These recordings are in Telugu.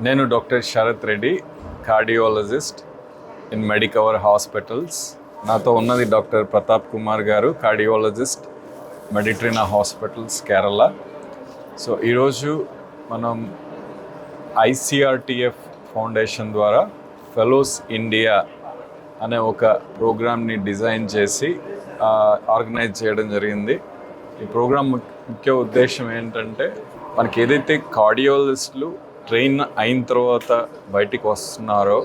నేను doctor Sharath Reddy, cardiologist in Medicover hospitals. నాతో ఉన్నది డాక్టర్ ప్రతాప్ కుమార్ గారు, cardiologist, Meditrina hospitals, Kerala. So ఈరోజు మనం ICRTF ఫౌండేషన్ ద్వారా ఫెలోస్ ఇండియా అనే ఒక ప్రోగ్రామ్ని డిజైన్ చేసి ఆర్గనైజ్ చేయడం జరిగింది. ఈ ప్రోగ్రామ్ ముఖ్య ఉద్దేశం ఏంటంటే, మనకి ఏదైతే కార్డియాలజిస్టులు ట్రైన్ అయిన తర్వాత బయటికి వస్తున్నారో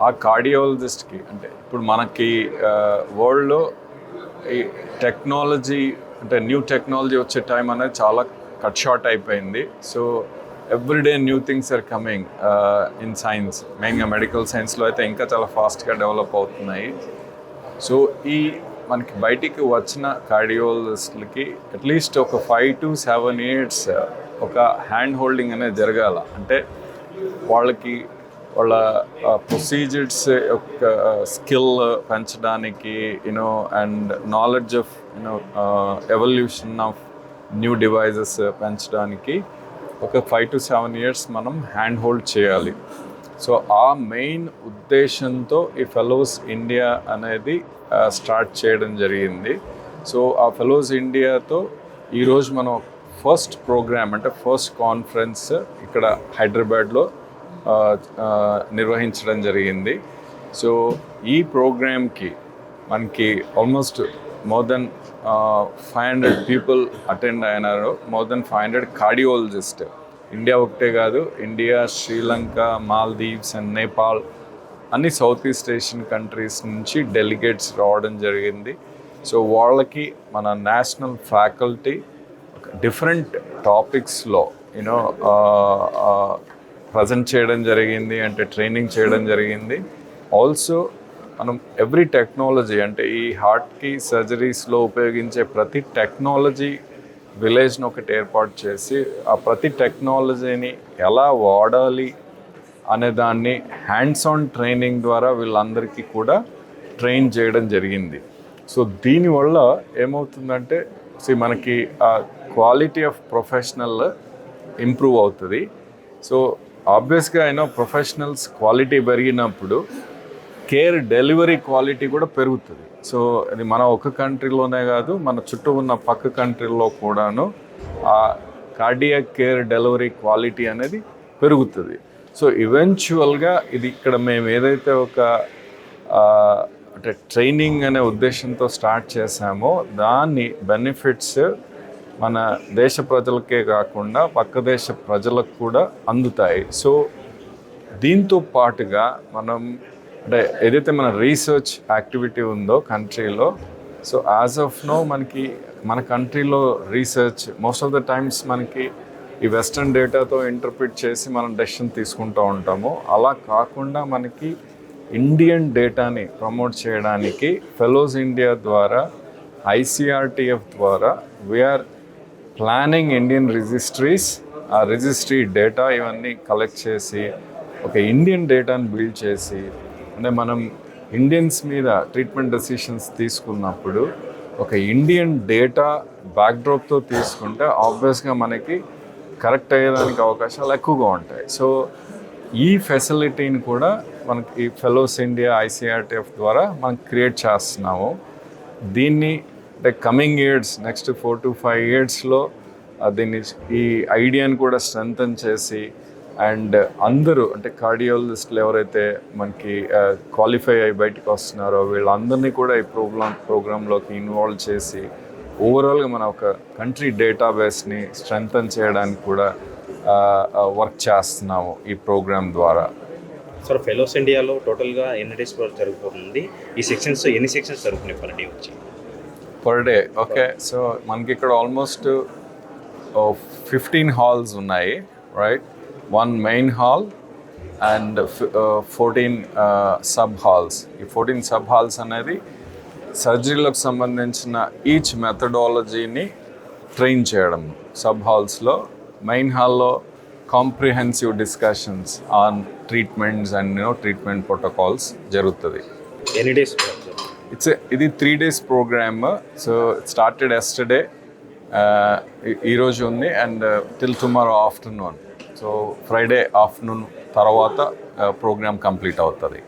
ఆ కార్డియాలజిస్ట్కి, అంటే ఇప్పుడు మనకి వరల్డ్లో ఈ టెక్నాలజీ, అంటే న్యూ టెక్నాలజీ వచ్చే టైం అనేది చాలా కట్ షార్ట్ అయిపోయింది. So everyday new things are coming in science. మెయిన్గా మెడికల్ సైన్స్లో అయితే ఇంకా చాలా ఫాస్ట్గా డెవలప్ అవుతున్నాయి. సో ఈ మనకి బయటికి వచ్చిన కార్డియాలజిస్టులకి అట్లీస్ట్ ఒక 5 to 7 years ఒక హ్యాండ్ హోల్డింగ్ అనేది జరగాల. అంటే వాళ్ళకి వాళ్ళ ప్రొసీజర్స్ యొక్క స్కిల్ పెంచడానికి, and knowledge of evolution of new devices పెంచడానికి ఒక 5 to 7 years మనం హ్యాండ్ హోల్డ్ చేయాలి. సో ఆ మెయిన్ ఉద్దేశంతో ఈ ఫెలోస్ ఇండియా అనేది స్టార్ట్ చేయడం జరిగింది. సో ఆ ఫెలోస్ ఇండియాతో ఈరోజు మనం ఫస్ట్ ప్రోగ్రామ్, అంటే ఫస్ట్ కాన్ఫరెన్స్ ఇక్కడ హైదరాబాద్లో నిర్వహించడం జరిగింది. సో ఈ ప్రోగ్రామ్కి మనకి almost more than 500 people attend అయినారు. More than 500 cardiologist. ఇండియా ఒకటే కాదు, ఇండియా, శ్రీలంక, మాల్దీవ్స్ అండ్ నేపాల్, అన్ని సౌత్ ఈస్ట్ ఏషియన్ కంట్రీస్ నుంచి డెలిగేట్స్ రావడం జరిగింది. సో వాళ్ళకి మన నేషనల్ ఫ్యాకల్టీ డిఫరెంట్ టాపిక్స్లో ప్రజెంట్ చేయడం జరిగింది, అంటే ట్రైనింగ్ చేయడం జరిగింది. ఆల్సో మనం ఎవ్రీ టెక్నాలజీ, అంటే ఈ హార్ట్కి సర్జరీస్లో ఉపయోగించే ప్రతి టెక్నాలజీ విలేజ్ని ఒకటి ఏర్పాటు చేసి ఆ ప్రతి టెక్నాలజీని ఎలా వాడాలి అనే దాన్ని హ్యాండ్స్ ఆన్ ట్రైనింగ్ ద్వారా వీళ్ళందరికీ కూడా ట్రైన్ చేయడం జరిగింది. సో దీనివల్ల ఏమవుతుందంటే, మనకి క్వాలిటీ ఆఫ్ ప్రొఫెషనల్ ఇంప్రూవ్ అవుతుంది. సో ఆబ్వియస్గా ప్రొఫెషనల్స్ క్వాలిటీ పెరిగినప్పుడు కేర్ డెలివరీ క్వాలిటీ కూడా పెరుగుతుంది. సో అది మన ఒక కంట్రీలోనే కాదు, మన చుట్టూ ఉన్న పక్క కంట్రీల్లో కూడాను ఆ కార్డియాక్ కేర్ డెలివరీ క్వాలిటీ అనేది పెరుగుతుంది. సో ఈవెన్చువల్గా ఇది ఇక్కడ మేము ఏదైతే ఒక అంటే ట్రైనింగ్ అనే ఉద్దేశంతో స్టార్ట్ చేశామో దాని బెనిఫిట్స్ మన దేశ ప్రజలకే కాకుండా పక్క దేశ ప్రజలకు కూడా అందుతాయి. సో దీంతో పాటుగా మనం, అంటే ఏదైతే మన రీసెర్చ్ యాక్టివిటీ ఉందో కంట్రీలో, సో యాజ్ ఆఫ్ నో మనకి మన కంట్రీలో research most of the times మనకి ఈ వెస్ట్రన్ డేటాతో ఇంటర్ప్రిట్ చేసి మనం డెసిషన్ తీసుకుంటూ ఉంటాము. అలా కాకుండా మనకి ఇండియన్ డేటాని ప్రమోట్ చేయడానికి ఫెలోస్ ఇండియా ద్వారా, ICRTF ద్వారా వీఆర్ ప్లానింగ్ ఇండియన్ రిజిస్ట్రీస్. ఆ రిజిస్ట్రీ డేటా ఇవన్నీ కలెక్ట్ చేసి ఒక ఇండియన్ డేటాని బిల్డ్ చేసి, అంటే మనం ఇండియన్స్ మీద ట్రీట్మెంట్ డెసిషన్స్ తీసుకున్నప్పుడు ఒక ఇండియన్ డేటా బ్యాక్డ్రాప్తో తీసుకుంటే ఆబ్వియస్గా మనకి కరెక్ట్ అయ్యేదానికి అవకాశాలు ఎక్కువగా ఉంటాయి. సో ఈ ఫెసిలిటీని కూడా మనకి ఈ ఫెలోస్ ఇండియా ICRTF ద్వారా మనం క్రియేట్ చేస్తున్నాము. దీన్ని అంటే కమింగ్ ఇయర్స్, నెక్స్ట్ 4 to 5 yearsలో దీన్ని, ఈ ఐడియాని కూడా స్ట్రెంథన్ చేసి, అండ్ అందరూ, అంటే కార్డియాలజిస్టులు ఎవరైతే మనకి క్వాలిఫై అయ్యి బయటకు వస్తున్నారో వీళ్ళందరినీ కూడా ఈ ప్రోగ్రాంలోకి ఇన్వాల్వ్ చేసి ఓవరాల్గా మన ఒక కంట్రీ డేటాబేస్ని స్ట్రెంథన్ చేయడానికి కూడా వర్క్ చేస్తున్నాము ఈ ప్రోగ్రామ్ ద్వారా. సార్, ఫెలోస్ ఇండియాలో టోటల్గా ఎన్ని డేస్ జరుగుతుంది? ఈ సెక్షన్స్ ఎన్ని సెక్షన్స్ జరుగుతున్నాయి పర్ డే వచ్చి? Per day okay. సో మనకి ఇక్కడ ఆల్మోస్ట్ 15 హాల్స్ ఉన్నాయి, right? 1 main hall and 14 sub halls. ఈ 14 సబ్ హాల్స్ అనేది సర్జరీలకు సంబంధించిన ఈచ్ మెథడాలజీని ట్రైన్ చేయడం. సబ్ హాల్స్లో, మెయిన్ హాల్లో comprehensive discussions on treatments and treatment protocols జరుగుతుంది. ఎన్ని డేస్? ఇది 3 days programme. So it started yesterday, ఈరోజు ఉంది, and till tomorrow afternoon. So Friday afternoon తర్వాత ప్రోగ్రామ్ కంప్లీట్ అవుతుంది.